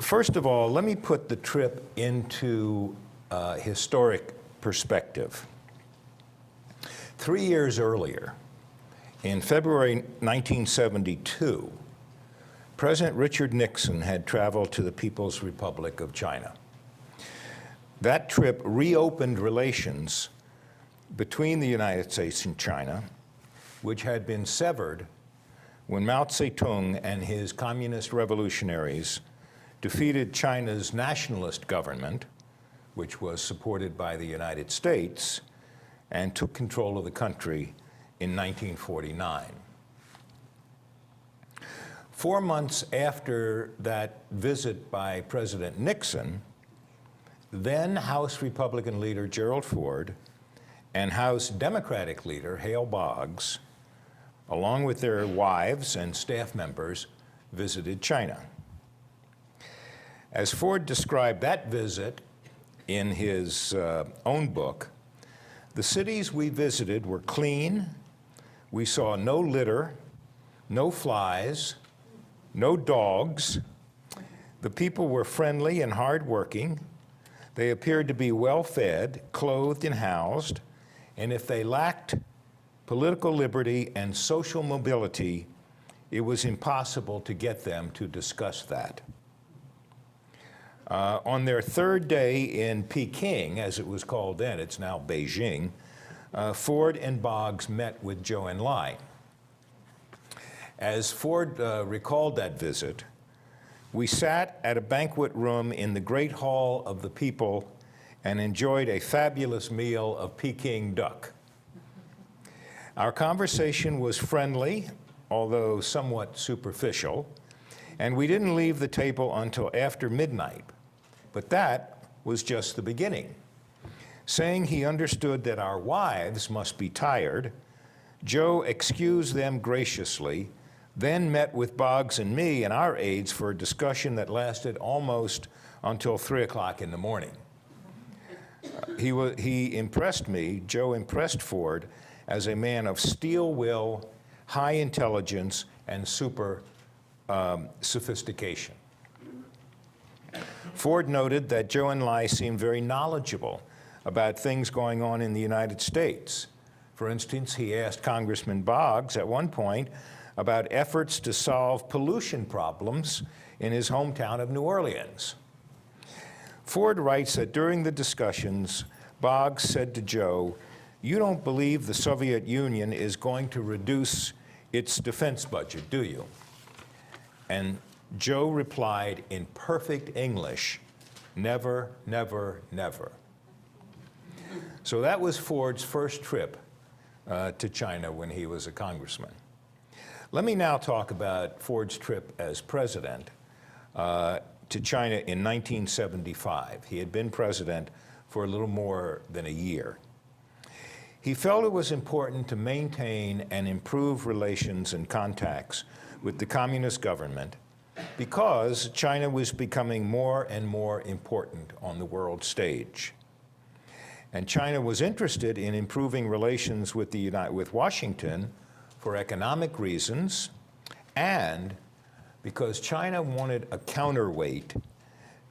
First of all, let me put the trip into historic perspective. 3 years earlier, in February 1972, President Richard Nixon had traveled to the People's Republic of China. That trip reopened relations between the United States and China, which had been severed when Mao Zedong and his communist revolutionaries defeated China's nationalist government, which was supported by the United States, and took control of the country in 1949. 4 months after that visit by President Nixon, then House Republican leader Gerald Ford and House Democratic leader Hale Boggs, along with their wives and staff members, visited China. As Ford described that visit in his own book, the cities we visited were clean. We saw no litter, no flies, no dogs. The people were friendly and hardworking. They appeared to be well-fed, clothed, and housed. And if they lacked political liberty and social mobility, it was impossible to get them to discuss that. On their third day in Peking, as it was called then, it's now Beijing, Ford and Boggs met with Zhou Enlai. As Ford recalled that visit, we sat at a banquet room in the Great Hall of the People and enjoyed a fabulous meal of Peking duck. Our conversation was friendly, although somewhat superficial, and we didn't leave the table until after midnight. But that was just the beginning. Saying he understood that our wives must be tired, Zhou excused them graciously, then met with Boggs and me and our aides for a discussion that lasted almost until 3 o'clock in the morning. He impressed me, Zhou impressed Ford, as a man of steel will, high intelligence, and super sophistication. Ford noted that Zhou Enlai seemed very knowledgeable about things going on in the United States. For instance, he asked Congressman Boggs at one point about efforts to solve pollution problems in his hometown of New Orleans. Ford writes that during the discussions, Boggs said to Zhou, "You don't believe the Soviet Union is going to reduce its defense budget, do you?" And Zhou replied in perfect English, "Never, never, never." So that was Ford's first trip to China when he was a congressman. Let me now talk about Ford's trip as president to China in 1975. He had been president for a little more than a year. He felt it was important to maintain and improve relations and contacts with the communist government because China was becoming more and more important on the world stage. And China was interested in improving relations with Washington for economic reasons and because China wanted a counterweight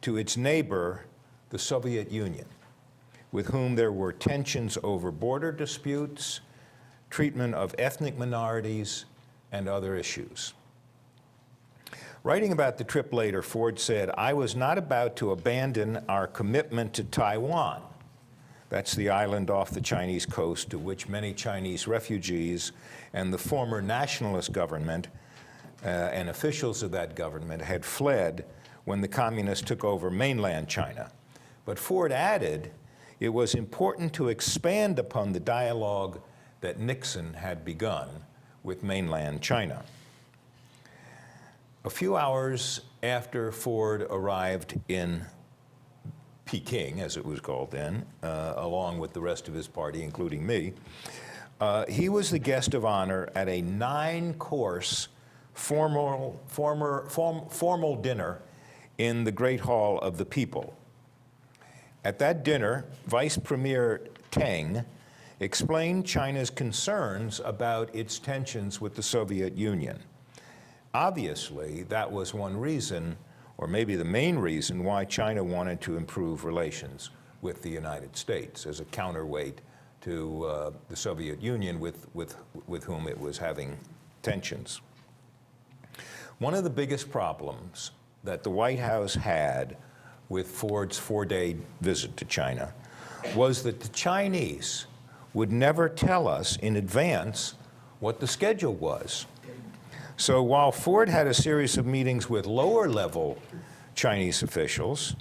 to its neighbor, the Soviet Union, with whom there were tensions over border disputes, treatment of ethnic minorities, and other issues. Writing about the trip later, Ford said, "I was not about to abandon our commitment to Taiwan." That's the island off the Chinese coast to which many Chinese refugees and the former nationalist government and officials of that government had fled when the communists took over mainland China. But Ford added, it was important to expand upon the dialogue that Nixon had begun with mainland China. A few hours after Ford arrived in Peking, as it was called then, along with the rest of his party, including me, he was the guest of honor at a 9-course formal dinner in the Great Hall of the People. At that dinner, Vice Premier Teng explained China's concerns about its tensions with the Soviet Union. Obviously, that was one reason or maybe the main reason why China wanted to improve relations with the United States as a counterweight to the Soviet Union with whom it was having tensions. One of the biggest problems that the White House had with Ford's 4-day visit to China was that the Chinese would never tell us in advance what the schedule was. So while Ford had a series of meetings with lower-level Chinese officials,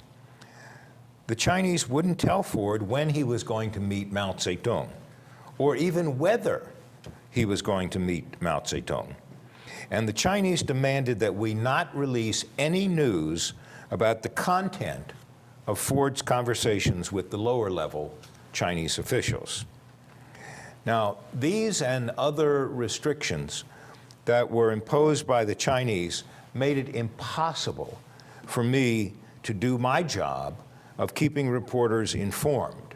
the Chinese wouldn't tell Ford when he was going to meet Mao Zedong, or even whether he was going to meet Mao Zedong. And the Chinese demanded that we not release any news about the content of Ford's conversations with the lower-level Chinese officials. Now, these and other restrictions that were imposed by the Chinese made it impossible for me to do my job of keeping reporters informed.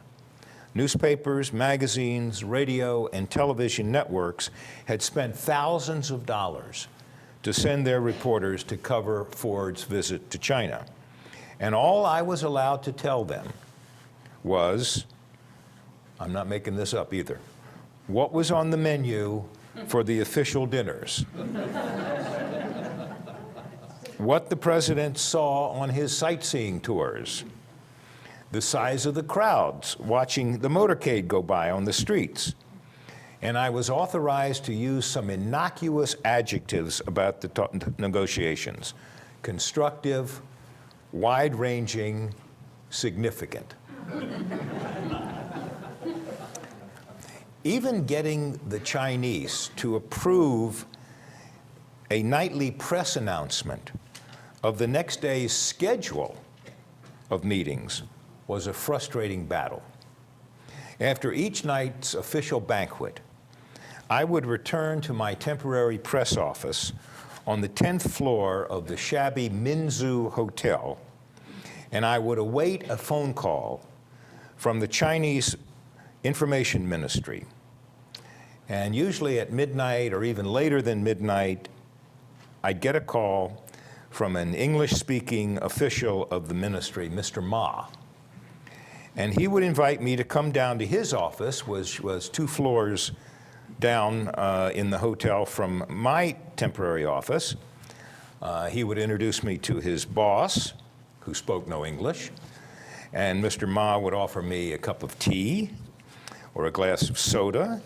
Newspapers, magazines, radio, and television networks had spent thousands of dollars to send their reporters to cover Ford's visit to China. And all I was allowed to tell them was, I'm not making this up either, what was on the menu for the official dinners, what the president saw on his sightseeing tours, the size of the crowds watching the motorcade go by on the streets. And I was authorized to use some innocuous adjectives about the negotiations: constructive, wide-ranging, significant. Even getting the Chinese to approve a nightly press announcement of the next day's schedule of meetings was a frustrating battle. After each night's official banquet, I would return to my temporary press office on the 10th floor of the shabby Minzu Hotel, and I would await a phone call from the Chinese Information Ministry. And usually at midnight or even later than midnight, I'd get a call from an English-speaking official of the ministry, Mr. Ma. And he would invite me to come down to his office, which was 2 floors down in the hotel from my temporary office. He would introduce me to his boss, who spoke no English, and Mr. Ma would offer me a cup of tea or a glass of soda,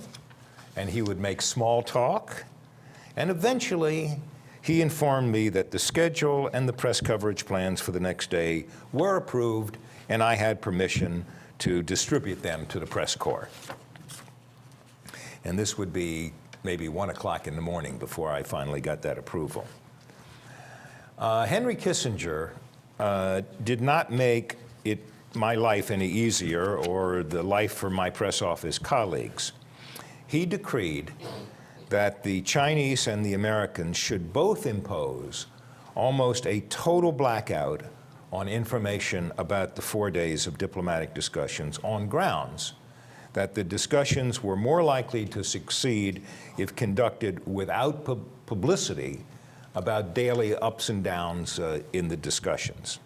and he would make small talk, and eventually he informed me that the schedule and the press coverage plans for the next day were approved, and I had permission to distribute them to the press corps. And this would be maybe 1 o'clock in the morning before I finally got that approval. Henry Kissinger did not make my life any easier, or the life for my press office colleagues. He decreed that the Chinese and the Americans should both impose almost a total blackout on information about the 4 days of diplomatic discussions, on grounds that the discussions were more likely to succeed if conducted without publicity about daily ups and downs in the discussions.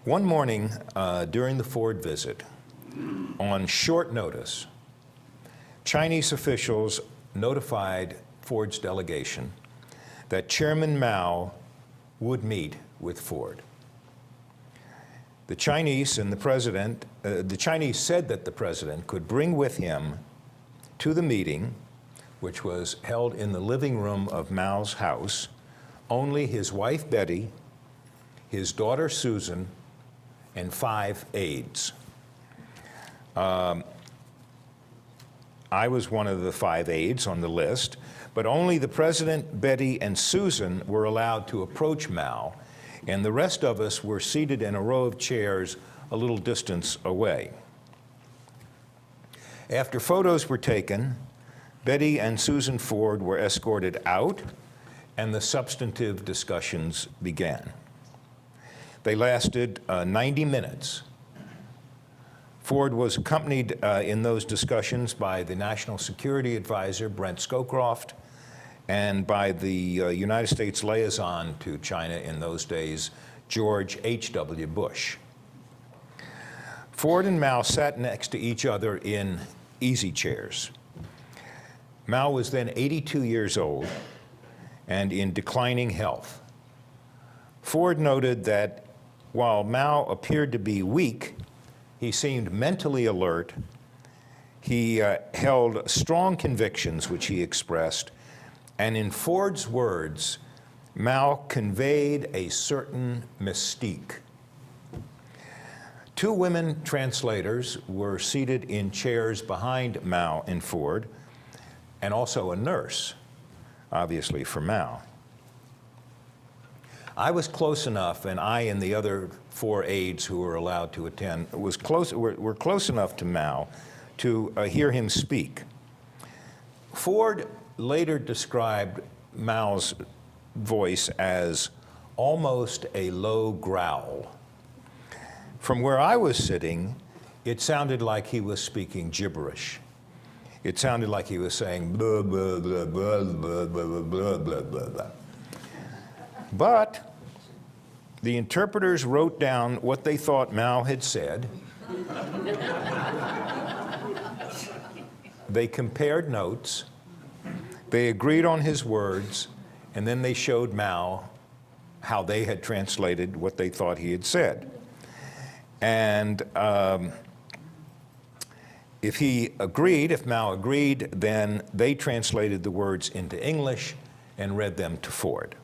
One morning during the Ford visit, on short notice, Chinese officials notified Ford's delegation that Chairman Mao would meet with Ford. The Chinese and the president, the Chinese said that the president could bring with him to the meeting, which was held in the living room of Mao's house, only his wife Betty, his daughter Susan, and 5 aides. I was one of the 5 aides on the list, but only the president, Betty, and Susan were allowed to approach Mao, and the rest of us were seated in a row of chairs a little distance away. After photos were taken, Betty and Susan Ford were escorted out, and the substantive discussions began. They lasted 90 minutes. Ford was accompanied in those discussions by the National Security Advisor, Brent Scowcroft, and by the United States liaison to China in those days, George H.W. Bush. Ford and Mao sat next to each other in easy chairs. Mao was then 82 years old and in declining health. Ford noted that while Mao appeared to be weak, he seemed mentally alert. He held strong convictions, which he expressed, and in Ford's words, Mao conveyed a certain mystique. Two women translators were seated in chairs behind Mao and Ford, and also a nurse, obviously for Mao. I was close enough, and I and the other 4 aides who were allowed to attend were close enough to Mao to hear him speak. Ford later described Mao's voice as almost a low growl. From where I was sitting, it sounded like he was speaking gibberish. It sounded like he was saying blah, blah, blah, blah, blah, blah, blah, blah, blah, blah. But the interpreters wrote down what they thought Mao had said. They compared notes. They agreed on his words, and then they showed Mao how they had translated what they thought he had said. And if Mao agreed, then they translated the words into English and read them to Ford.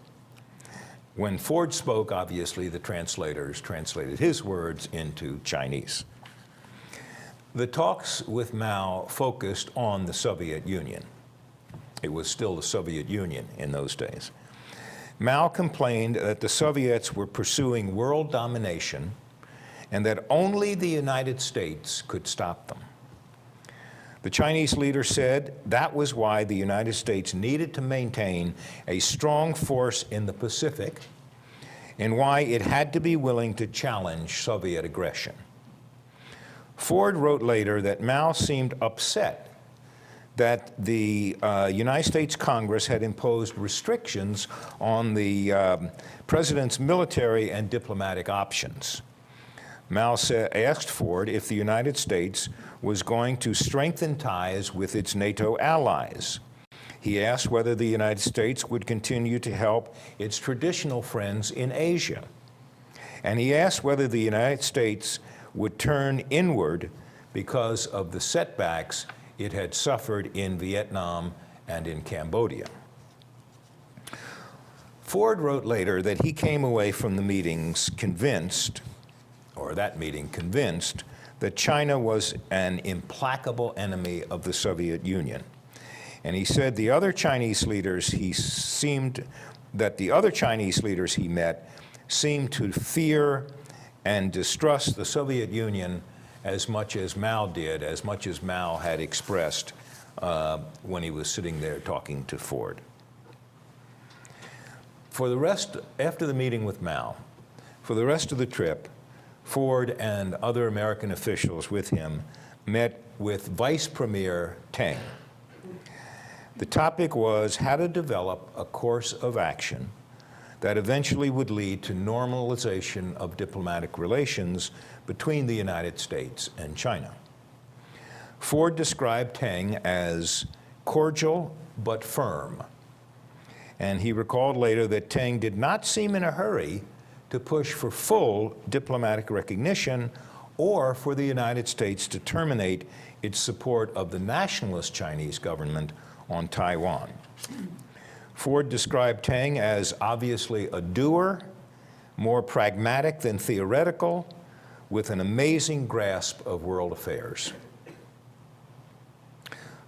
When Ford spoke, obviously, the translators translated his words into Chinese. The talks with Mao focused on the Soviet Union. It was still the Soviet Union in those days. Mao complained that the Soviets were pursuing world domination and that only the United States could stop them. The Chinese leader said that was why the United States needed to maintain a strong force in the Pacific and why it had to be willing to challenge Soviet aggression. Ford wrote later that Mao seemed upset that the United States Congress had imposed restrictions on the president's military and diplomatic options. Mao asked Ford if the United States was going to strengthen ties with its NATO allies. He asked whether the United States would continue to help its traditional friends in Asia. And he asked whether the United States would turn inward because of the setbacks it had suffered in Vietnam and in Cambodia. Ford wrote later that he came away from the meetings convinced that China was an implacable enemy of the Soviet Union. And he said the other Chinese leaders he met seemed to fear and distrust the Soviet Union as much as Mao did, as much as Mao had expressed when he was sitting there talking to Ford. After the meeting with Mao, for the rest of the trip, Ford and other American officials with him met with Vice Premier Teng. The topic was how to develop a course of action that eventually would lead to normalization of diplomatic relations between the United States and China. Ford described Teng as cordial but firm, and he recalled later that Teng did not seem in a hurry to push for full diplomatic recognition or for the United States to terminate its support of the nationalist Chinese government on Taiwan. Ford described Teng as obviously a doer, more pragmatic than theoretical, with an amazing grasp of world affairs.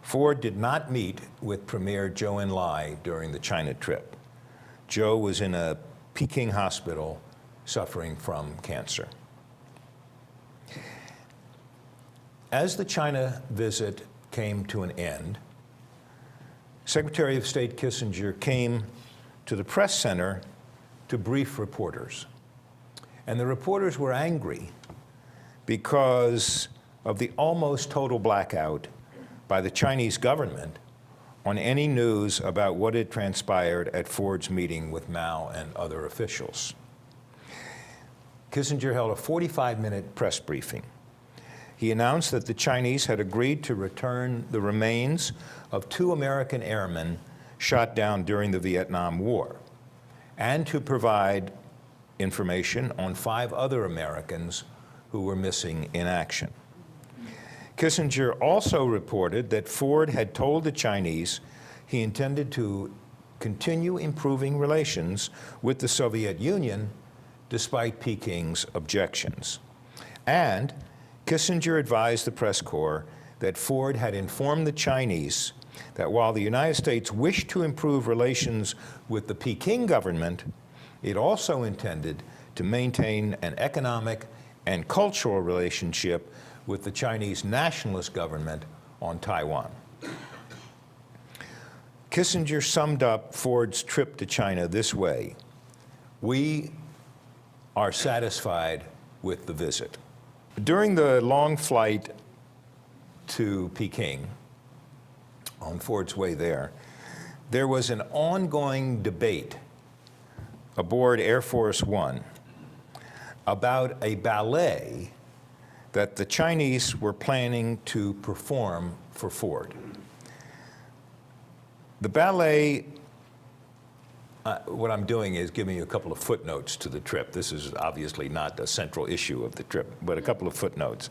Ford did not meet with Premier Zhou Enlai during the China trip. Zhou was in a Peking hospital suffering from cancer. As the China visit came to an end, Secretary of State Kissinger came to the press center to brief reporters. And the reporters were angry because of the almost total blackout by the Chinese government on any news about what had transpired at Ford's meeting with Mao and other officials. Kissinger held a 45-minute press briefing. He announced that the Chinese had agreed to return the remains of 2 American airmen shot down during the Vietnam War, and to provide information on 5 other Americans who were missing in action. Kissinger also reported that Ford had told the Chinese he intended to continue improving relations with the Soviet Union despite Peking's objections. And Kissinger advised the press corps that Ford had informed the Chinese that while the United States wished to improve relations with the Peking government, it also intended to maintain an economic and cultural relationship with the Chinese nationalist government on Taiwan. Kissinger summed up Ford's trip to China this way: "We are satisfied with the visit." During the long flight to Peking, on Ford's way there was an ongoing debate aboard Air Force One about a ballet that the Chinese were planning to perform for Ford. The ballet, what I'm doing is giving you a couple of footnotes to the trip. This is obviously not a central issue of the trip, but a couple of footnotes.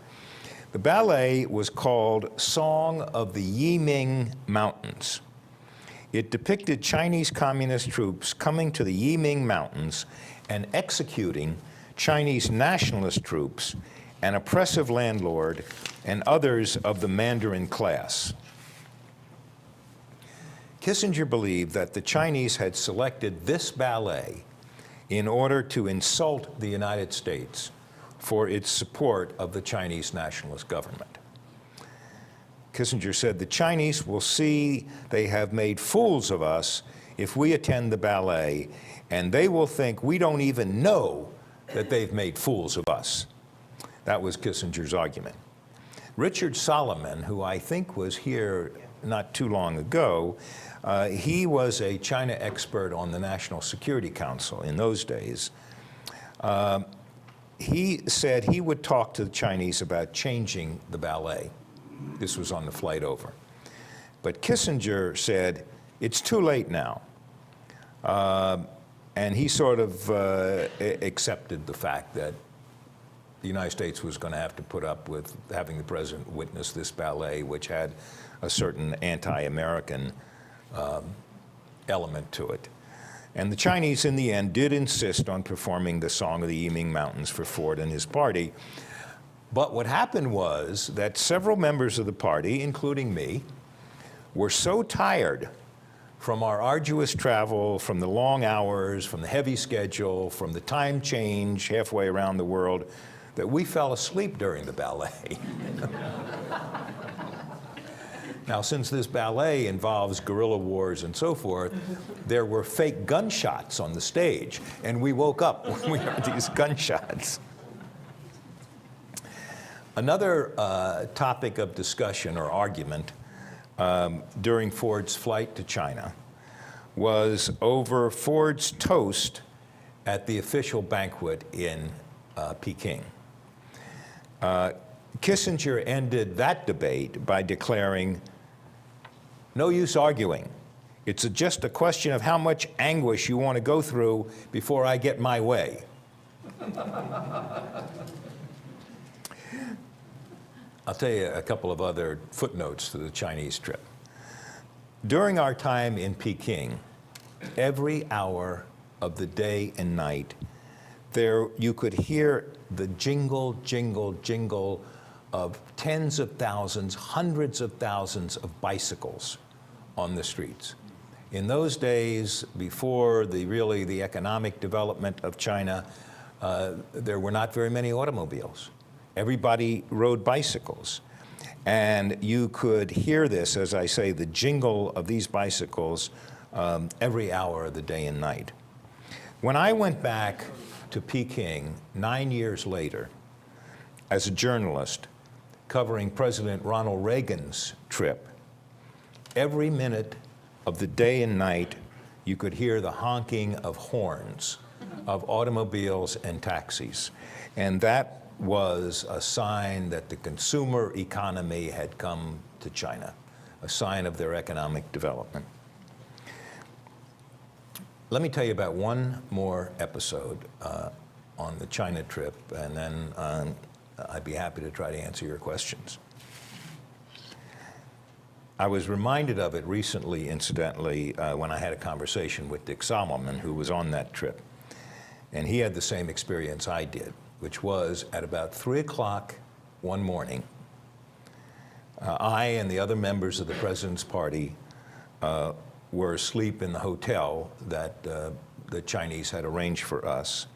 The ballet was called Song of the Yiming Mountains. It depicted Chinese communist troops coming to the Yiming Mountains and executing Chinese nationalist troops, an oppressive landlord, and others of the Mandarin class. Kissinger believed that the Chinese had selected this ballet in order to insult the United States for its support of the Chinese nationalist government. Kissinger said, "The Chinese will see they have made fools of us if we attend the ballet, and they will think we don't even know that they've made fools of us." That was Kissinger's argument. Richard Solomon, who I think was here not too long ago, he was a China expert on the National Security Council in those days. He said he would talk to the Chinese about changing the ballet. This was on the flight over. But Kissinger said, it's too late now. And he sort of accepted the fact that the United States was going to have to put up with having the president witness this ballet, which had a certain anti-American element to it. And the Chinese, in the end, did insist on performing the Song of the Yiming Mountains for Ford and his party. But what happened was that several members of the party, including me, were so tired from our arduous travel, from the long hours, from the heavy schedule, from the time change halfway around the world, that we fell asleep during the ballet. Now, since this ballet involves guerrilla wars and so forth, there were fake gunshots on the stage, and we woke up when we heard these gunshots. Another topic of discussion or argument during Ford's flight to China was over Ford's toast at the official banquet in Peking. Kissinger ended that debate by declaring, "No use arguing. It's just a question of how much anguish you want to go through before I get my way." I'll tell you a couple of other footnotes to the Chinese trip. During our time in Peking, every hour of the day and night, you could hear the jingle, jingle, jingle of tens of thousands, hundreds of thousands of bicycles on the streets. In those days, before the economic development of China, there were not very many automobiles. Everybody rode bicycles. And you could hear this, as I say, the jingle of these bicycles every hour of the day and night. When I went back to Peking 9 years later as a journalist covering President Ronald Reagan's trip, every minute of the day and night, you could hear the honking of horns of automobiles and taxis. And that was a sign that the consumer economy had come to China, a sign of their economic development. Let me tell you about one more episode on the China trip, and then I'd be happy to try to answer your questions. I was reminded of it recently, incidentally, when I had a conversation with Dick Solomon, who was on that trip. And he had the same experience I did, which was at about 3 o'clock one morning, I and the other members of the President's Party were asleep in the hotel that the Chinese had arranged for us,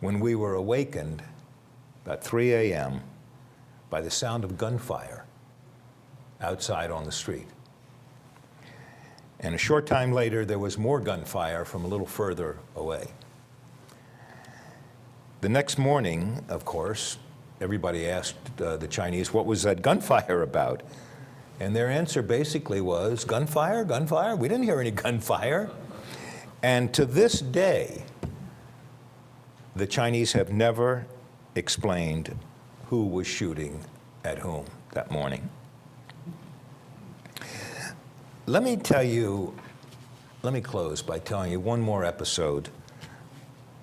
when we were awakened about 3 a.m. by the sound of gunfire outside on the street. And a short time later, there was more gunfire from a little further away. The next morning, of course, everybody asked the Chinese, what was that gunfire about? And their answer basically was, gunfire, gunfire? We didn't hear any gunfire. And to this day, the Chinese have never explained who was shooting at whom that morning. Let me close by telling you one more episode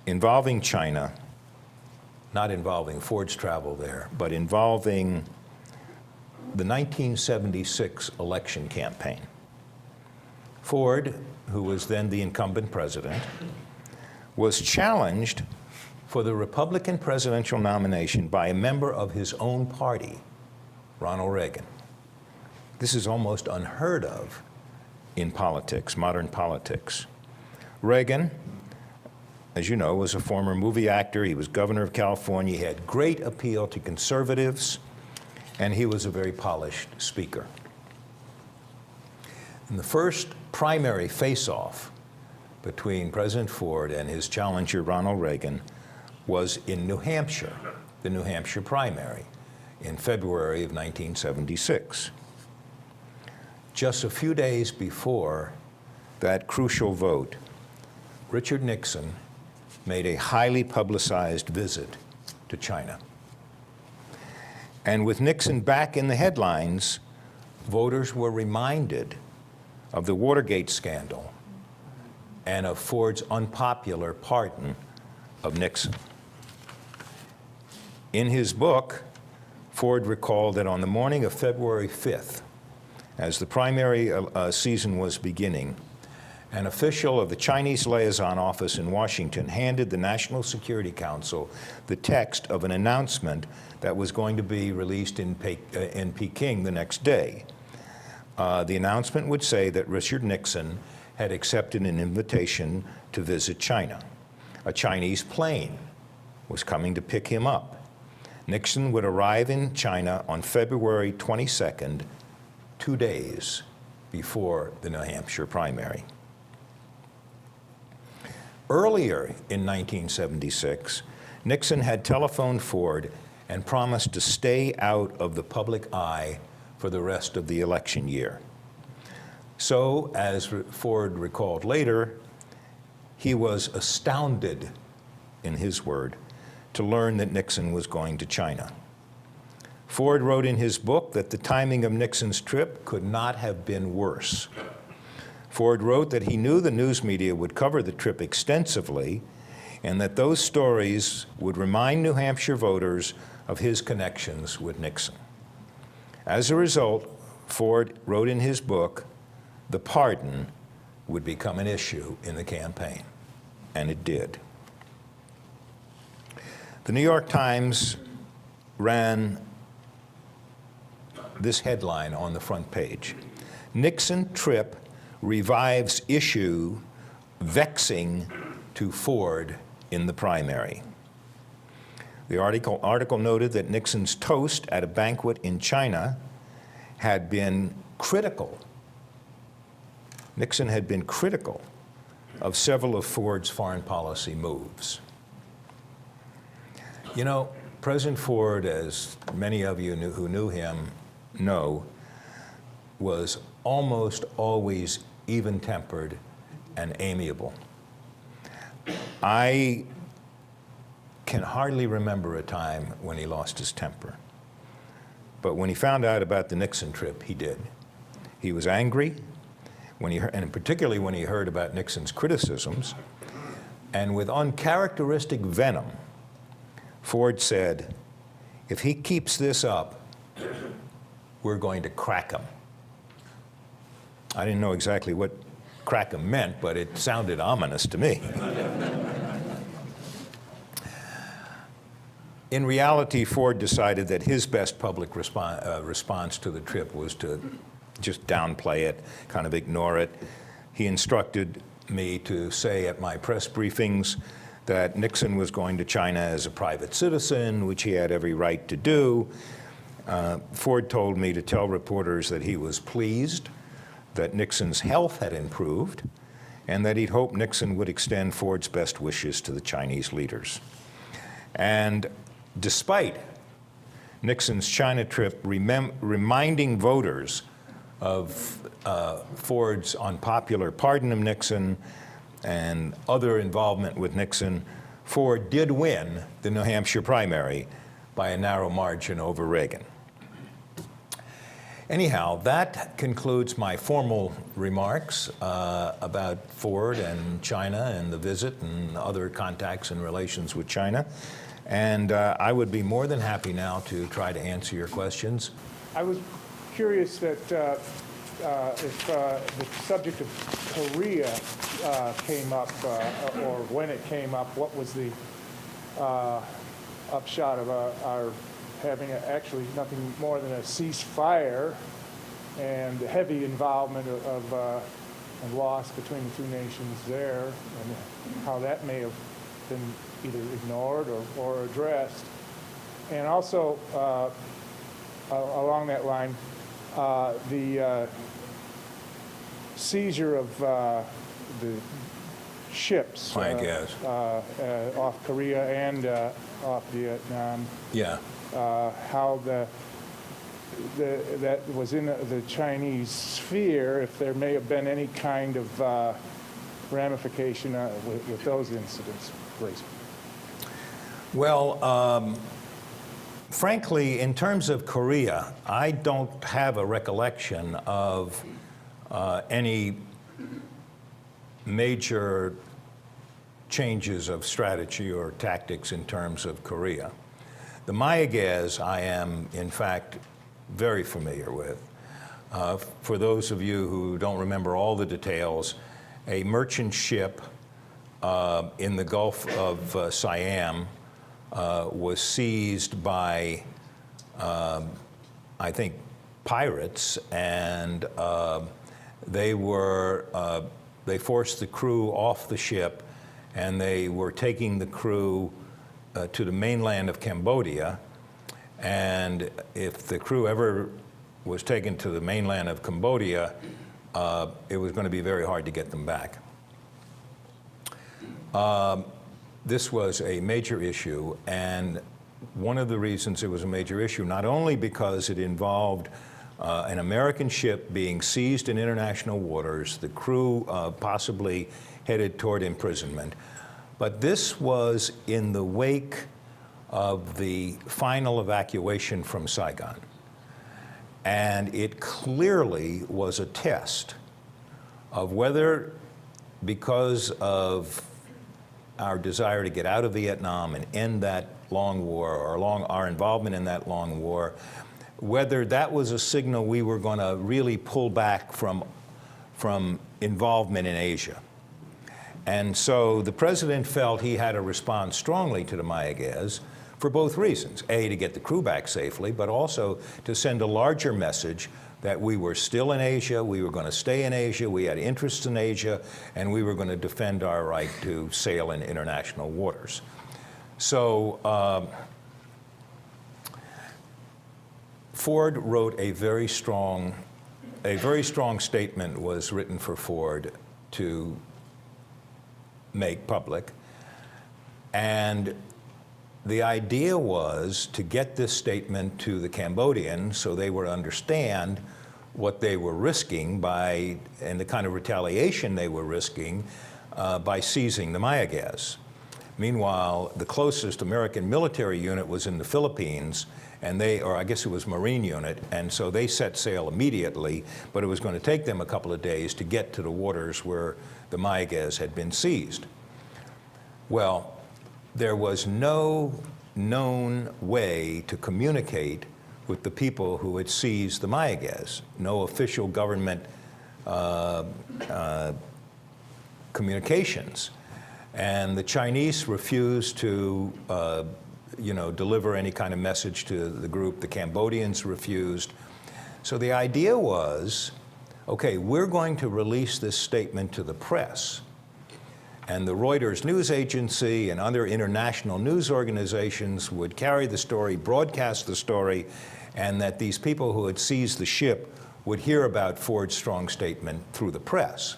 involving China, not involving Ford's travel there, but involving the 1976 election campaign. Ford, who was then the incumbent president, was challenged for the Republican presidential nomination by a member of his own party, Ronald Reagan. This is almost unheard of in politics, modern politics. Reagan, as you know, was a former movie actor. He was governor of California. He had great appeal to conservatives, and he was a very polished speaker. In the first primary face-off between President Ford and his challenger, Ronald Reagan, was in New Hampshire, the New Hampshire primary, in February of 1976. Just a few days before that crucial vote, Richard Nixon made a highly publicized visit to China. And with Nixon back in the headlines, voters were reminded of the Watergate scandal and of Ford's unpopular pardon of Nixon. In his book, Ford recalled that on the morning of February 5th, as the primary season was beginning, an official of the Chinese liaison office in Washington handed the National Security Council the text of an announcement that was going to be released in Peking the next day. The announcement would say that Richard Nixon had accepted an invitation to visit China. A Chinese plane was coming to pick him up. Nixon would arrive in China on February 22nd, 2 days before the New Hampshire primary. Earlier in 1976, Nixon had telephoned Ford and promised to stay out of the public eye for the rest of the election year. So, as Ford recalled later, he was astounded, in his word, to learn that Nixon was going to China. Ford wrote in his book that the timing of Nixon's trip could not have been worse. Ford wrote that he knew the news media would cover the trip extensively and that those stories would remind New Hampshire voters of his connections with Nixon. As a result, Ford wrote in his book, the pardon would become an issue in the campaign, and it did. The New York Times ran this headline on the front page: Nixon trip revives issue vexing to Ford in the primary. The article noted that Nixon's toast at a banquet in China had been critical. Nixon had been critical of several of Ford's foreign policy moves. You know, President Ford, as many of you who knew him know, was almost always even-tempered and amiable. I can hardly remember a time when he lost his temper. But when he found out about the Nixon trip, he did. He was angry, and particularly when he heard about Nixon's criticisms. And with uncharacteristic venom, Ford said, if he keeps this up, we're going to crack him. I didn't know exactly what crack him meant, but it sounded ominous to me. In reality, Ford decided that his best public response to the trip was to just downplay it, kind of ignore it. He instructed me to say at my press briefings that Nixon was going to China as a private citizen, which he had every right to do. Ford told me to tell reporters that he was pleased that Nixon's health had improved and that he'd hoped Nixon would extend Ford's best wishes to the Chinese leaders. And despite Nixon's China trip reminding voters of Ford's unpopular pardon of Nixon and other involvement with Nixon, Ford did win the New Hampshire primary by a narrow margin over Reagan. Anyhow, that concludes my formal remarks about Ford and China and the visit and other contacts and relations with China. And I would be more than happy now to try to answer your questions. I was curious that if the subject of Korea came up, or when it came up, what was the upshot of our having actually nothing more than a ceasefire and heavy involvement of and loss between the two nations there, and how that may have been either ignored or addressed. And also, along that line, the seizure of the ships off Korea and off Vietnam. Yeah. How that was in the Chinese sphere, if there may have been any kind of ramification with those incidents, please. Well, frankly, in terms of Korea, I don't have a recollection of any major changes of strategy or tactics in terms of Korea. The Mayaguez I am, in fact, very familiar with. For those of you who don't remember all the details, a merchant ship in the Gulf of Siam was seized by, I think, pirates, and they forced the crew off the ship, and they were taking the crew to the mainland of Cambodia. And if the crew ever was taken to the mainland of Cambodia, it was going to be very hard to get them back. This was a major issue, and one of the reasons it was a major issue, not only because it involved an American ship being seized in international waters, the crew possibly headed toward imprisonment, but this was in the wake of the final evacuation from Saigon. And it clearly was a test of whether, because of our desire to get out of Vietnam and end that long war, or our involvement in that long war, whether that was a signal we were going to really pull back from involvement in Asia. And so the president felt he had to respond strongly to the Mayaguez for both reasons. A, to get the crew back safely, but also to send a larger message that we were still in Asia, we were going to stay in Asia, we had interests in Asia, and we were going to defend our right to sail in international waters. So Ford wrote a very strong statement was written for Ford to make public. And the idea was to get this statement to the Cambodians so they would understand what they were risking by, and the kind of retaliation they were risking by seizing the Maya gas. Meanwhile, the closest American military unit was in the Philippines, and or I guess it was Marine unit, and so they set sail immediately, but it was going to take them a couple of days to get to the waters where the Maya gas had been seized. Well, there was no known way to communicate with the people who had seized the Maya gas. No official government communications. And the Chinese refused to deliver any kind of message to the group. The Cambodians refused. So the idea was, okay, we're going to release this statement to the press. And the Reuters news agency and other international news organizations would carry the story, broadcast the story, and that these people who had seized the ship would hear about Ford's strong statement through the press.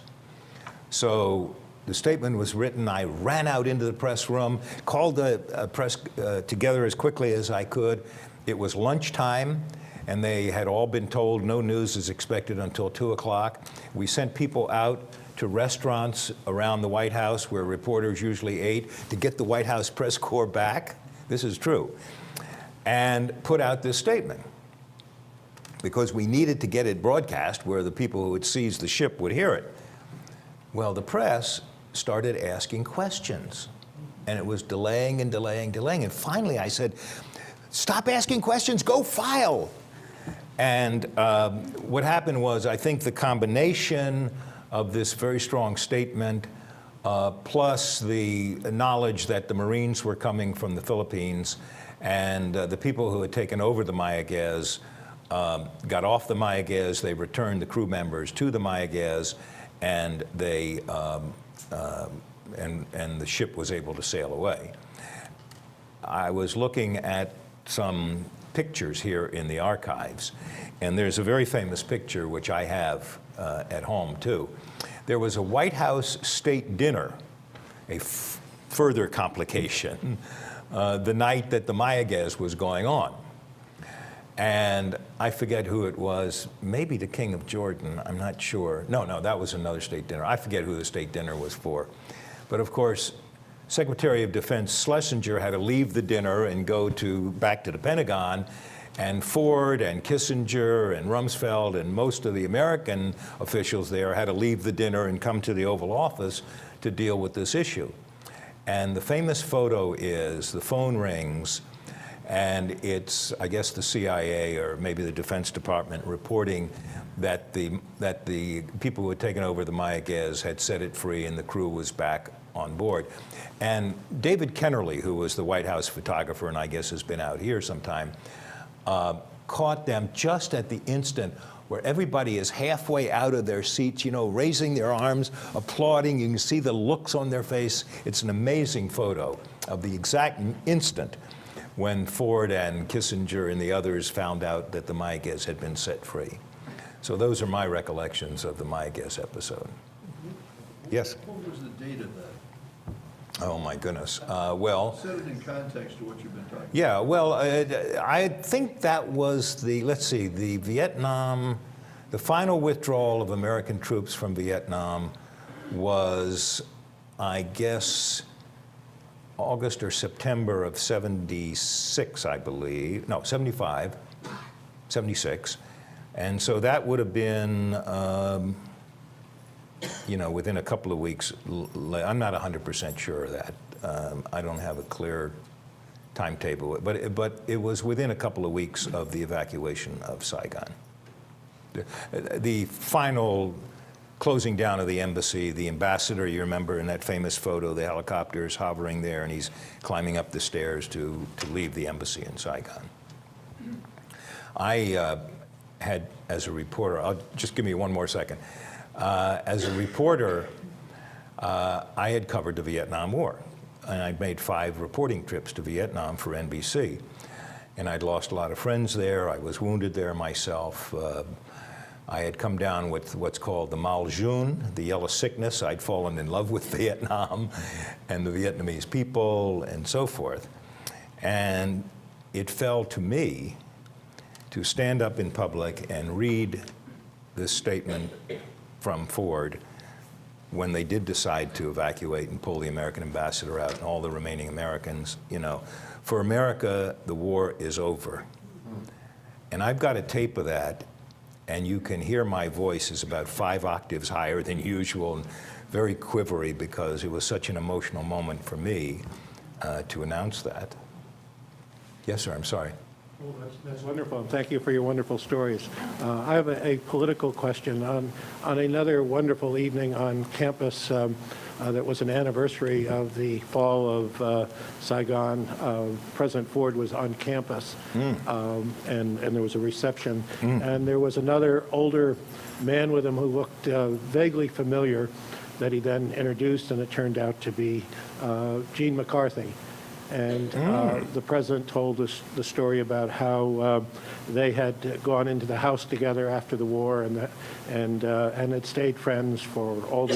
So the statement was written. I ran out into the press room, called the press together as quickly as I could. It was lunchtime, and they had all been told no news is expected until 2 o'clock. We sent people out to restaurants around the White House where reporters usually ate to get the White House press corps back. This is true. And put out this statement because we needed to get it broadcast where the people who had seized the ship would hear it. Well, the press started asking questions, and it was delaying and delaying, delaying. And finally I said, stop asking questions, go file. And what happened was, I think the combination of this very strong statement, plus the knowledge that the Marines were coming from the Philippines, and the people who had taken over the Maya gas got off the Maya gas, they returned the crew members to the Maya gas, and they and the ship was able to sail away. I was looking at some pictures here in the archives, and there's a very famous picture which I have at home too. There was a White House state dinner, a further complication, the night that the Maya gas was going on. And I forget who it was, maybe the King of Jordan, I'm not sure. No, that was another state dinner. I forget who the state dinner was for. But of course, Secretary of Defense Schlesinger had to leave the dinner and go back to the Pentagon, and Ford and Kissinger and Rumsfeld and most of the American officials there had to leave the dinner and come to the Oval Office to deal with this issue. And the famous photo is, the phone rings, and it's, I guess, the CIA or maybe the Defense Department reporting that the people who had taken over the Maya gas had set it free and the crew was back on board. And David Kennerly, who was the White House photographer and I guess has been out here sometime, caught them just at the instant where everybody is halfway out of their seats, raising their arms, applauding. You can see the looks on their face. It's an amazing photo of the exact instant when Ford and Kissinger and the others found out that the Maya gas had been set free. So those are my recollections of the Maya gas episode. Yes? What was the date of that? Oh my goodness. Well, Set it in context to what you've been talking about. yeah, well, I think that was the final withdrawal of American troops from Vietnam was, I guess, August or September of 76, I believe. No, 75, 76. And so that would have been, within a couple of weeks. I'm not 100% sure of that. I don't have a clear timetable, but it was within a couple of weeks of the evacuation of Saigon. The final closing down of the embassy, the ambassador, you remember in that famous photo, the helicopter is hovering there and he's climbing up the stairs to leave the embassy in Saigon. I had, as a reporter, just give me one more second. As a reporter, I had covered the Vietnam War, and I'd made 5 reporting trips to Vietnam for NBC. And I'd lost a lot of friends there. I was wounded there myself. I had come down with what's called the Mal June, the yellow sickness. I'd fallen in love with Vietnam and the Vietnamese people and so forth. And it fell to me to stand up in public and read this statement from Ford when they did decide to evacuate and pull the American ambassador out and all the remaining Americans, you know, for America, the war is over. And I've got a tape of that, and you can hear my voice is about 5 octaves higher than usual and very quivery because it was such an emotional moment for me to announce that. Yes, sir, I'm sorry. Well, that's wonderful. Thank you for your wonderful stories. I have a political question. On another wonderful evening on campus that was an anniversary of the fall of Saigon, President Ford was on campus, and there was a reception. And there was another older man with him who looked vaguely familiar that he then introduced, and it turned out to be Gene McCarthy. And the president told us the story about how they had gone into the house together after the war, and had stayed friends for all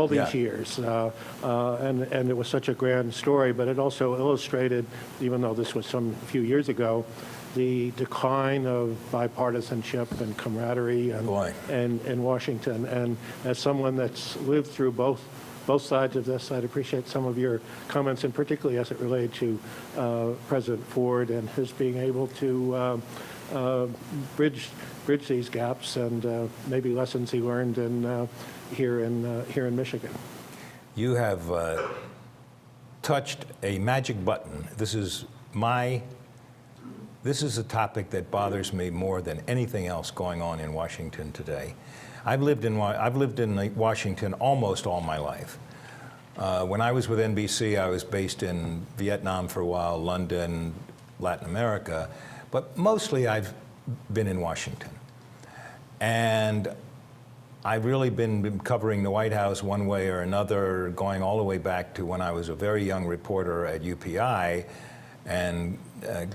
these years. And it was such a grand story, but it also illustrated, even though this was a few years ago, the decline of bipartisanship and camaraderie in Washington. And as someone that's lived through both sides of this, I'd appreciate some of your comments, and particularly as it related to President Ford and his being able to bridge these gaps and maybe lessons he learned here in Michigan. You have touched a magic button. This is a topic that bothers me more than anything else going on in Washington today. I've lived in Washington almost all my life. When I was with NBC, I was based in Vietnam for a while, London, Latin America, but mostly I've been in Washington. And I've really been covering the White House one way or another, going all the way back to when I was a very young reporter at UPI and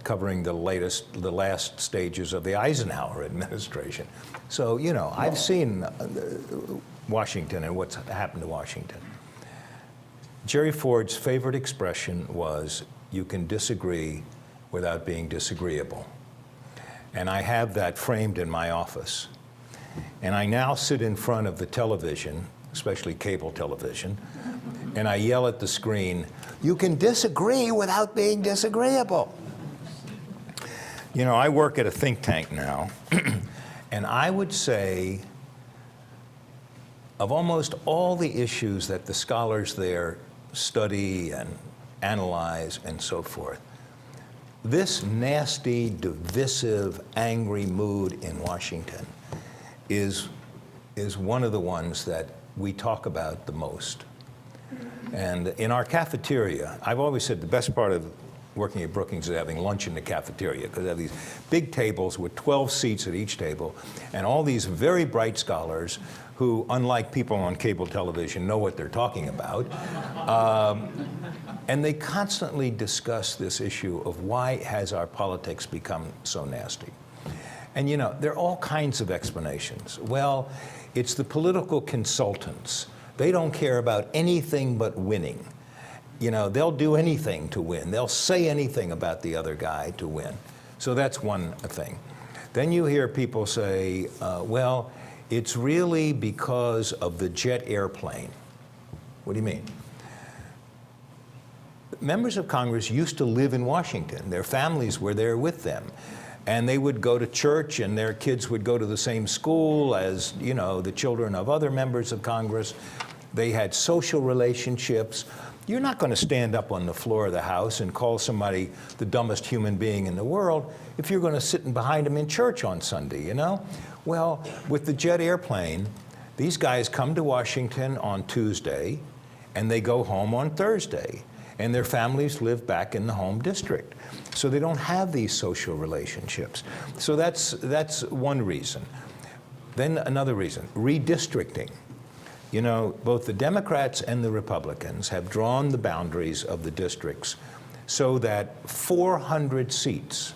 covering the last stages of the Eisenhower administration. So, you know, I've seen Washington and what's happened to Washington. Jerry Ford's favorite expression was, "You can disagree without being disagreeable." And I have that framed in my office. And I now sit in front of the television, especially cable television, and I yell at the screen, "You can disagree without being disagreeable." You know, I work at a think tank now, and I would say of almost all the issues that the scholars there study and analyze and so forth, this nasty, divisive, angry mood in Washington is one of the ones that we talk about the most. And in our cafeteria, I've always said the best part of working at Brookings is having lunch in the cafeteria, because they have these big tables with 12 seats at each table, and all these very bright scholars who, unlike people on cable television, know what they're talking about. And they constantly discuss this issue of why has our politics become so nasty. And you know, there are all kinds of explanations. Well, it's the political consultants. They don't care about anything but winning. You know, they'll do anything to win. They'll say anything about the other guy to win. So that's one thing. Then you hear people say, well, it's really because of the jet airplane. What do you mean? Members of Congress used to live in Washington. Their families were there with them. And they would go to church, and their kids would go to the same school as, you know, the children of other members of Congress. They had social relationships. You're not going to stand up on the floor of the House and call somebody the dumbest human being in the world if you're going to sit behind them in church on Sunday, you know? Well, with the jet airplane, these guys come to Washington on Tuesday, and they go home on Thursday. And their families live back in the home district. So they don't have these social relationships. So that's one reason. Then another reason, redistricting. You know, both the Democrats and the Republicans have drawn the boundaries of the districts so that 400 seats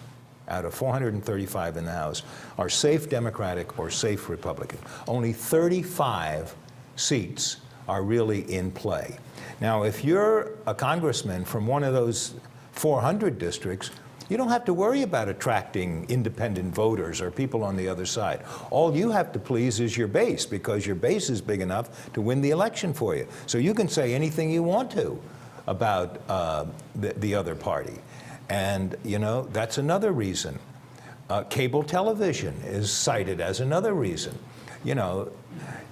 out of 435 in the House are safe Democratic or safe Republican. Only 35 seats are really in play. Now, if you're a congressman from one of those 400 districts, You don't have to worry about attracting independent voters or people on the other side. All you have to please is your base, because your base is big enough to win the election for you. So you can say anything you want to about the other party. And, you know, that's another reason. Cable television is cited as another reason. You know,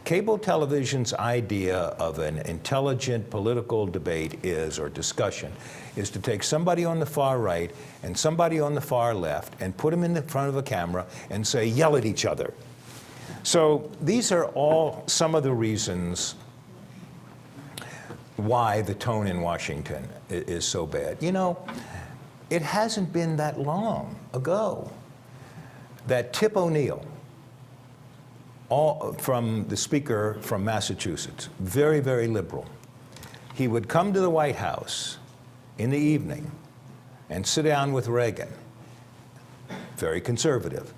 cable television's idea of an intelligent political debate or discussion is to take somebody on the far right and somebody on the far left and put them in the front of a camera and say, yell at each other. So these are all some of the reasons why the tone in Washington is so bad. You know, it hasn't been that long ago that Tip O'Neill, from the speaker from Massachusetts, very, very liberal, he would come to the White House in the evening and sit down with Reagan, very conservative,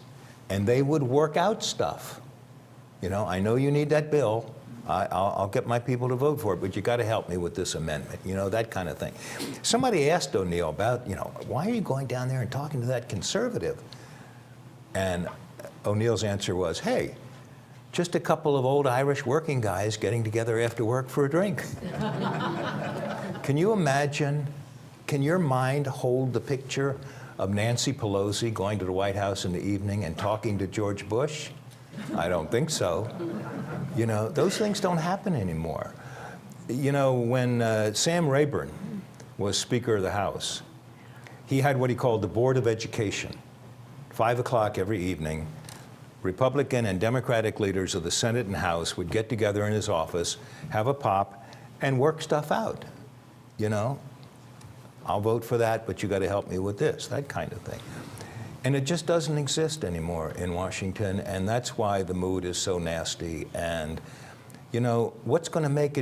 and they would work out stuff. You know, I know you need that bill. I'll get my people to vote for it, but you got to help me with this amendment, you know, that kind of thing. Somebody asked O'Neill about, you know, why are you going down there and talking to that conservative? And O'Neill's answer was, hey, just a couple of old Irish working guys getting together after work for a drink. Can you imagine, can your mind hold the picture of Nancy Pelosi going to the White House in the evening and talking to George Bush? I don't think so. You know, those things don't happen anymore. You know, when Sam Rayburn was Speaker of the House, he had what he called the Board of Education. 5 o'clock every evening, Republican and Democratic leaders of the Senate and House would get together in his office, have a pop, and work stuff out. You know, I'll vote for that, but you got to help me with this, that kind of thing. And it just doesn't exist anymore in Washington, and that's why the mood is so nasty. And, you know, what's going to make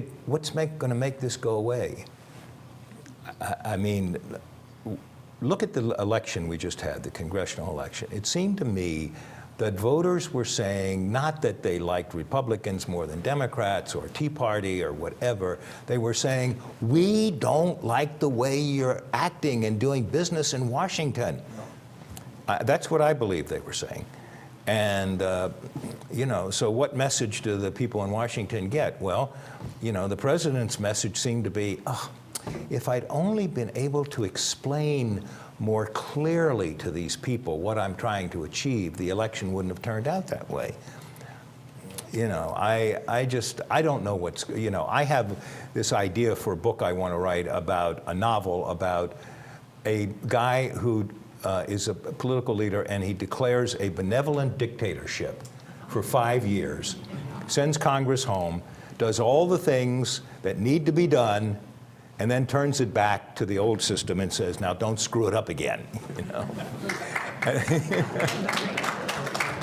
this go away? I mean, look at the election we just had, the congressional election. It seemed to me that voters were saying not that they liked Republicans more than Democrats or Tea Party or whatever. They were saying, we don't like the way you're acting and doing business in Washington. That's what I believe they were saying. And, you know, so what message do the people in Washington get? Well, you know, the president's message seemed to be, oh, if I'd only been able to explain more clearly to these people what I'm trying to achieve, the election wouldn't have turned out that way. You know, I don't know what's, you know, I have this idea for a book I want to write about, a novel about a guy who is a political leader, and he declares a benevolent dictatorship for 5 years, sends Congress home, does all the things that need to be done, and then turns it back to the old system and says, now don't screw it up again, you know.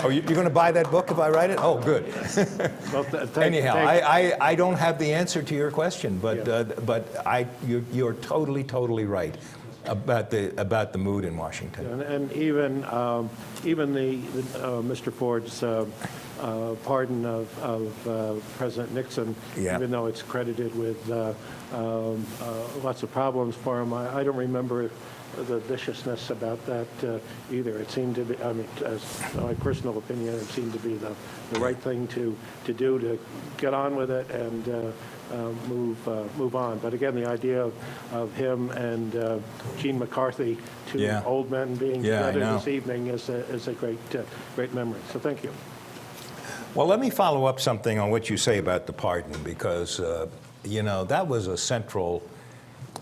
Oh, you're going to buy that book if I write it? Oh, good. Well, Anyhow, I don't have the answer to your question, but you're totally right about the mood in Washington. And even Mr. Ford's pardon of President Nixon, even though it's credited with lots of problems for him, I don't remember the viciousness about that either. It seemed to be, I mean, as my personal opinion, it seemed to be the right thing to do, to get on with it and move on. But again, the idea of him and Gene McCarthy, two old men being together this evening, is a great memory. So thank you. Well, let me follow up something on what you say about the pardon, because you know, that was a central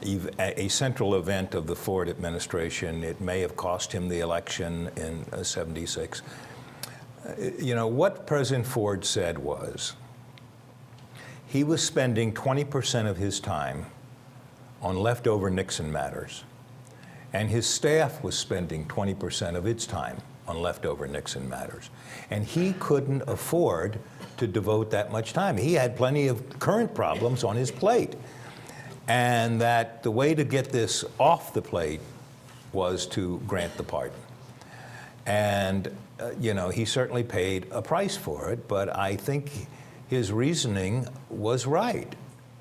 event of the Ford administration. It may have cost him the election in '76. You know, what President Ford said was he was spending 20% of his time on leftover Nixon matters, and his staff was spending 20% of its time on leftover Nixon matters. And he couldn't afford to devote that much time. He had plenty of current problems on his plate. And that the way to get this off the plate was to grant the pardon. And, you know, he certainly paid a price for it, but I think his reasoning was right.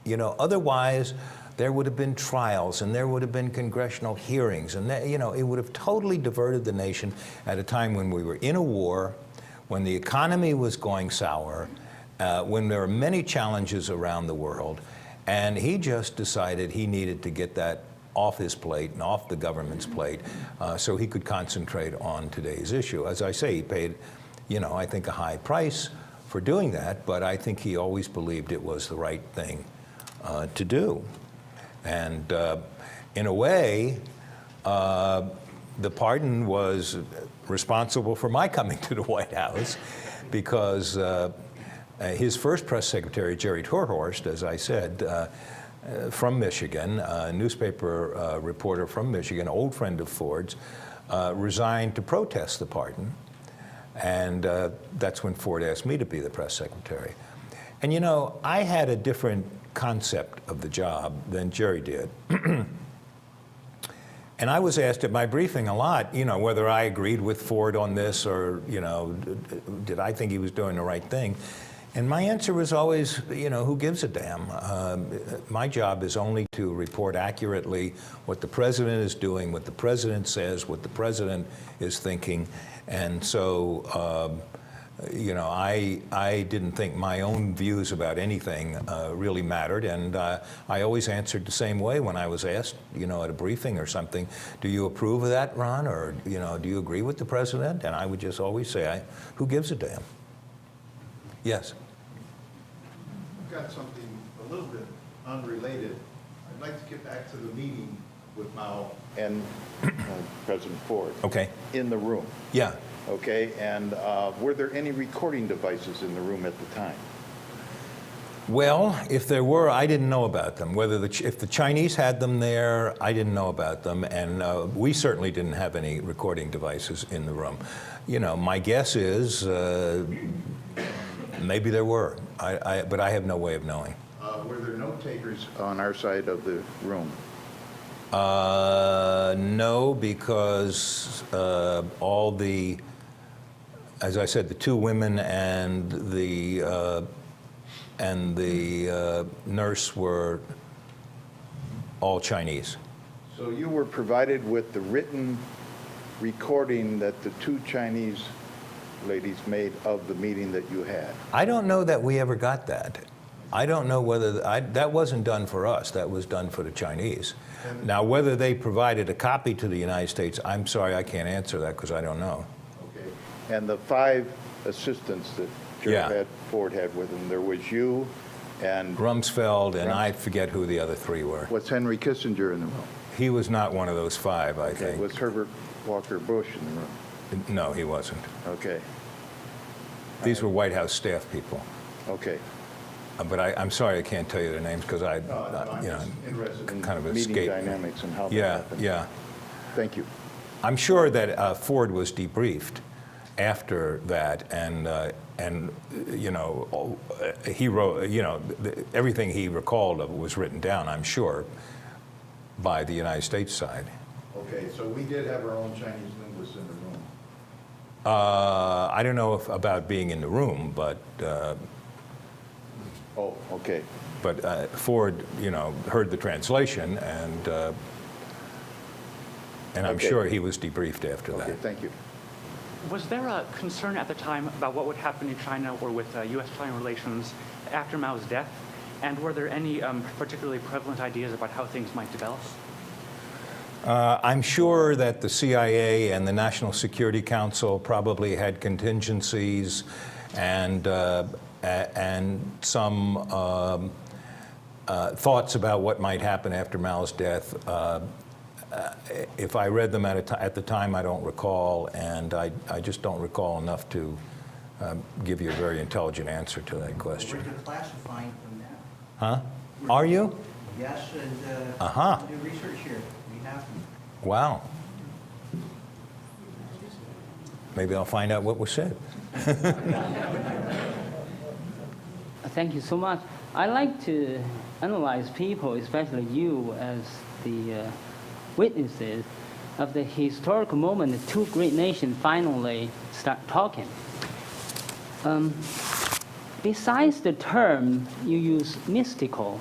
You know, otherwise, there would have been trials, and there would have been congressional hearings, and that, it would have totally diverted the nation at a time when we were in a war, when the economy was going sour, when there were many challenges around the world, and he just decided he needed to get that off his plate and off the government's plate so he could concentrate on today's issue. As I say, he paid, I think a high price for doing that, but I think he always believed it was the right thing to do. And in a way, the pardon was responsible for my coming to the White House because his first press secretary, Jerry Torhorst, as I said, from Michigan, a newspaper reporter from Michigan, old friend of Ford's, resigned to protest the pardon. And that's when Ford asked me to be the press secretary. And I had a different concept of the job than Jerry did. And I was asked at my briefing a lot, whether I agreed with Ford on this or, did I think he was doing the right thing? And my answer was always, who gives a damn? My job is only to report accurately what the president is doing, what the president says, what the president is thinking. And so, I didn't think my own views about anything really mattered. And I always answered the same way when I was asked, at a briefing or something, do you approve of that, Ron? Or, do you agree with the president? And I would just always say, who gives a damn? Yes. I've got something a little bit unrelated. I'd like to get back to the meeting with Mao and President Ford. Okay. In the room. Yeah. Okay, and were there any recording devices in the room at the time? Well, if there were, I didn't know about them. If the Chinese had them there, I didn't know about them, and we certainly didn't have any recording devices in the room. My guess is maybe there were, but I have no way of knowing. Were there note takers on our side of the room? No, because all the, as I said, the two women and the nurse were all Chinese. So you were provided with the written recording that the two Chinese ladies made of the meeting that you had? I don't know that we ever got that. I don't know whether, that wasn't done for us, that was done for the Chinese. Now, whether they provided a copy to the United States, I'm sorry, I can't answer that because I don't know. Okay. And the 5 assistants that Gerald Ford had with him, there was you and... Rumsfeld, and I forget who the other 3 were. Was Henry Kissinger in the room? He was not one of those 5, I think. Was Herbert Walker Bush in the room? No, he wasn't. Okay. These were White House staff people. Okay. But I'm sorry I can't tell you their names because I'm just interested in kind of meeting escaped. dynamics and how that Yeah, happened. yeah. Thank you. I'm sure that Ford was debriefed after that, and he wrote, everything he recalled of was written down, I'm sure, by the United States side. Okay, so we did have our own Chinese linguists in the room. I don't know about being in the room, but Oh, okay. Ford, heard the translation, and I'm Okay. sure he was debriefed after that. Okay, thank you. Was there a concern at the time about what would happen in China or with U.S.-China relations after Mao's death? And were there any particularly prevalent ideas about how things might develop? I'm sure that the CIA and the National Security Council probably had contingencies and some thoughts about what might happen after Mao's death. If I read them at the time, I don't recall, and I just don't recall enough to give you a very intelligent answer to that question. We're declassifying them now. Huh? Are you? Yes, and do research here. We have them. Wow. Maybe I'll find out what was said. Thank you so much. I like to analyze people, especially you, as the witnesses of the historical moment the two great nations finally start talking. Besides the term you use, mystical,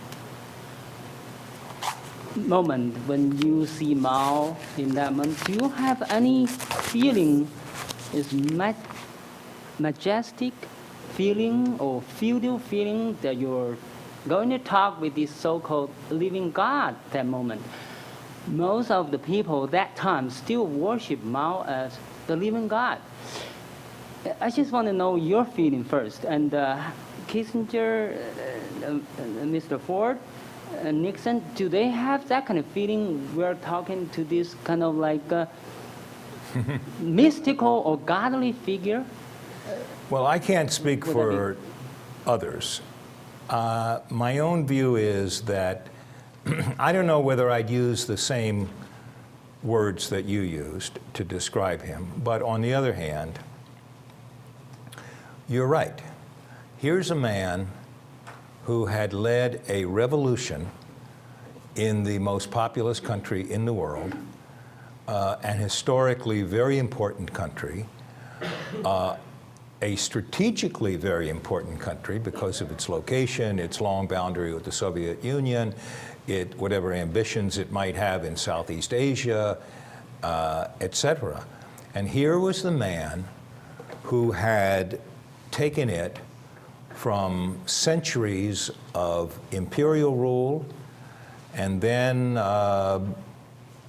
moment when you see Mao in that moment, do you have any feeling, is majestic feeling or feudal feeling that you're going to talk with this so-called living God that moment? Most of the people that time still worship Mao as the living God. I just want to know your feeling first. And Kissinger, Mr. Ford, Nixon, do they have that kind of feeling? We're talking to this kind of like mystical or godly figure? Well, I can't speak Would that for others. My own view is that I don't know whether I'd use the same words that you used to describe him, but on the other hand, you're right. Here's a man who had led a revolution in the most populous country in the world, an historically very important country, a strategically very important country because of its location, its long boundary with the Soviet Union, whatever ambitions it might have in Southeast Asia, etc. And here was the man who had taken it from centuries of imperial rule, and then,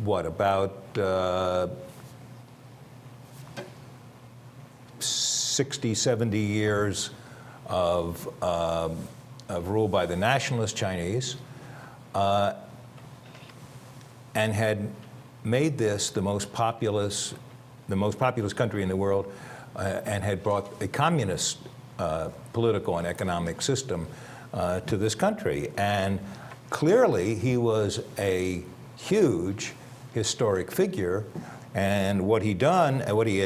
about 60, 70 years of rule by the nationalist Chinese, and had made this the most populous country in the world, and had brought a communist political and economic system to this country. And clearly, he was a huge historic figure. And what he had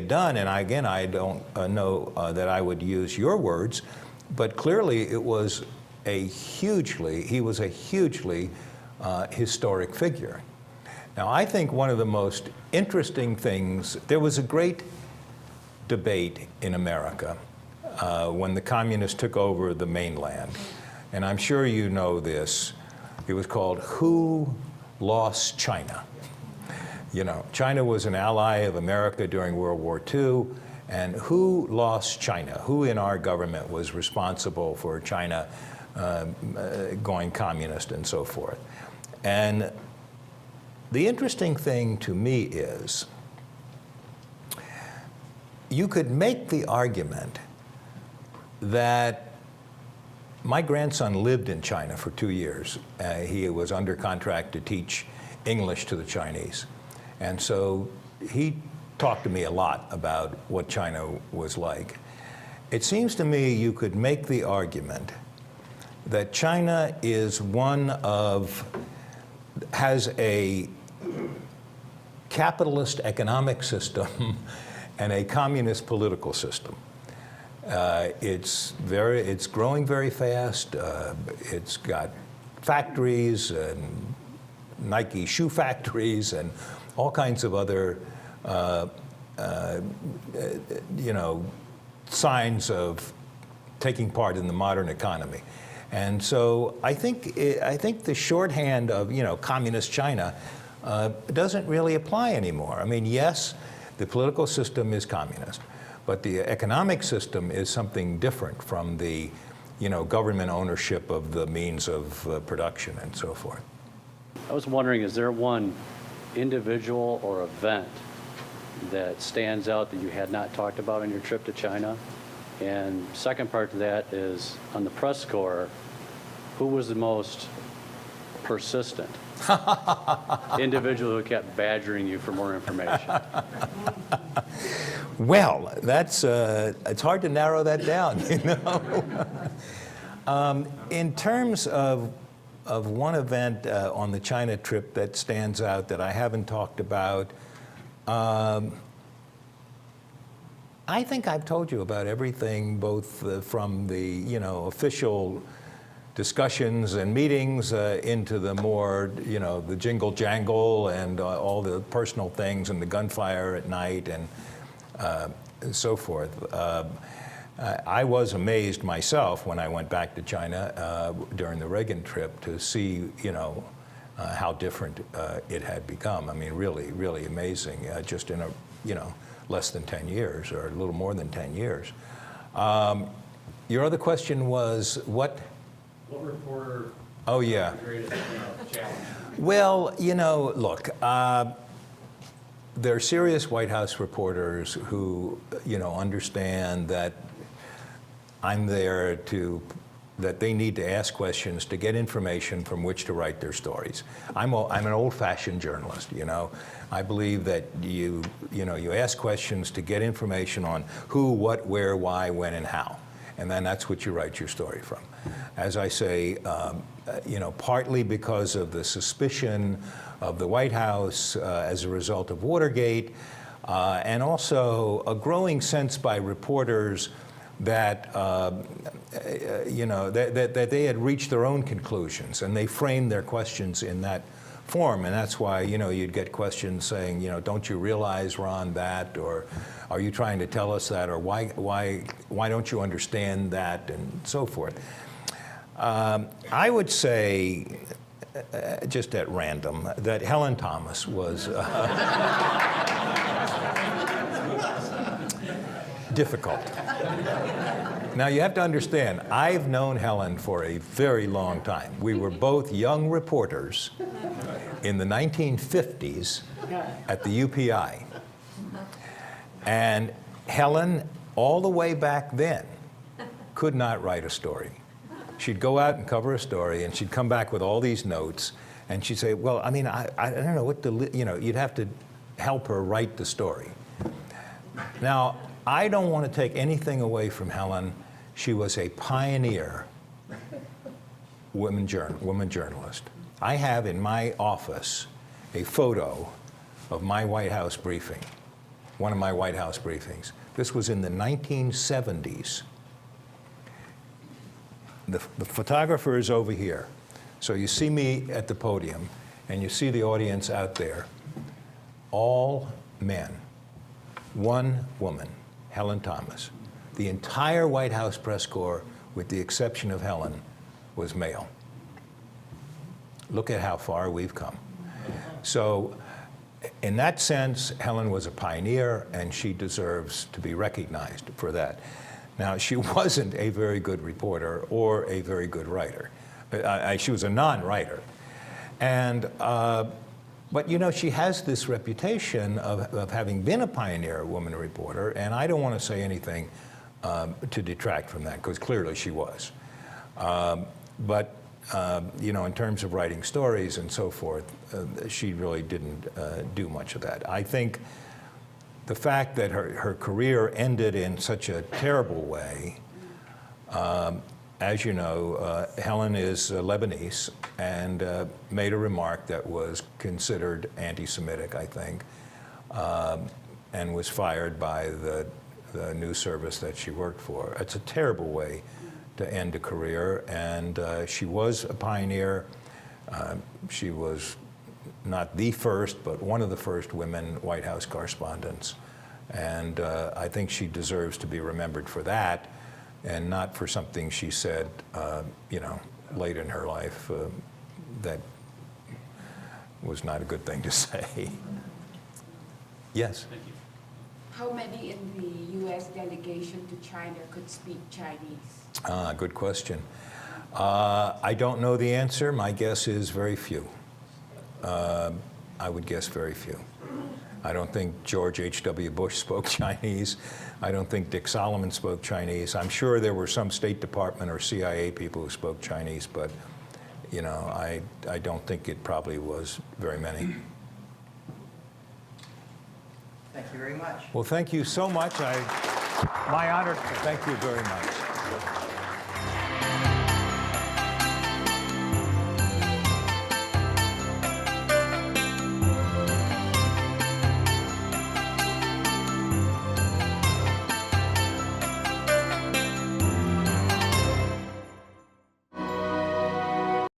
done, and again, I don't know that I would use your words, but clearly it was he was a hugely historic figure. Now, I think one of the most interesting things, there was a great debate in America when the communists took over the mainland. And I'm sure you know this. It was called Who Lost China? You know, China was an ally of America during World War II, and who lost China? Who in our government was responsible for China going communist and so forth? And the interesting thing to me is you could make the argument that my grandson lived in China for 2 years. He was under contract to teach English to the Chinese. And so he talked to me a lot about what China was like. It seems to me you could make the argument that China has a capitalist economic system and a communist political system. It's growing very fast. It's got factories and Nike shoe factories and all kinds of other, signs of taking part in the modern economy. And so I think the shorthand of, communist China doesn't really apply anymore. I mean, yes, the political system is communist, but the economic system is something different from the, government ownership of the means of production and so forth. I was wondering, is there one individual or event that stands out that you had not talked about on your trip to China? And second part to that is, on the press corps, who was the most persistent individual who kept badgering you for more information? Well, it's hard to narrow that down, In terms of one event on the China trip that stands out that I haven't talked about, I think I've told you about everything, both from the official discussions and meetings into the more the jingle jangle and all the personal things and the gunfire at night and so forth. I was amazed myself when I went back to China during the Reagan trip to see, how different it had become. I mean, really, really amazing, just in a, less than 10 years, or a little more than 10 years. Your other question was what? What reporter? Oh, yeah. Greatest challenge? Well, look, there are serious White House reporters who, understand that I'm there that they need to ask questions to get information from which to write their stories. I'm an old-fashioned journalist, I believe that you ask questions to get information on who, what, where, why, when, and how. And then that's what you write your story from. As I say, partly because of the suspicion of the White House as a result of Watergate, and also a growing sense by reporters that that they had reached their own conclusions, and they framed their questions in that form. And that's why you'd get questions saying, don't you realize, Ron, that, or are you trying to tell us that, or why don't you understand that, and so forth. I would say, just at random, that Helen Thomas was difficult. Now, you have to understand, I've known Helen for a very long time. We were both young reporters in the 1950s at the UPI. And Helen, all the way back then, could not write a story. She'd go out and cover a story, and she'd come back with all these notes, and she'd say, well, I mean, I don't know what you'd have to help her write the story. Now, I don't want to take anything away from Helen. She was a pioneer woman journalist. I have in my office a photo of my White House briefing, one of my White House briefings. This was in the 1970s. The photographer is over here. So you see me at the podium, and you see the audience out there. All men, one woman, Helen Thomas. The entire White House press corps, with the exception of Helen, was male. Look at how far we've come. So in that sense, Helen was a pioneer, and she deserves to be recognized for that. Now, she wasn't a very good reporter or a very good writer. She was a non-writer. And, but she has this reputation of having been a pioneer woman reporter, and I don't want to say anything to detract from that, because clearly she was. But, in terms of writing stories and so forth, she really didn't do much of that. I think the fact that her career ended in such a terrible way, as you know, Helen is Lebanese, and made a remark that was considered anti-Semitic, I think, and was fired by the news service that she worked for. It's a terrible way to end a career, and she was a pioneer. She was not the first, but one of the first women White House correspondents. And I think she deserves to be remembered for that, and not for something she said, late in her life that was not a good thing to say. Yes? Thank you. How many in the U.S. delegation to China could speak Chinese? Good question. I don't know the answer. My guess is very few. I would guess very few. I don't think George H.W. Bush spoke Chinese. I don't think Dick Solomon spoke Chinese. I'm sure there were some State Department or CIA people who spoke Chinese, but I don't think it probably was very many. Thank you very much. Well, thank you so much. My honor. Thank you very much.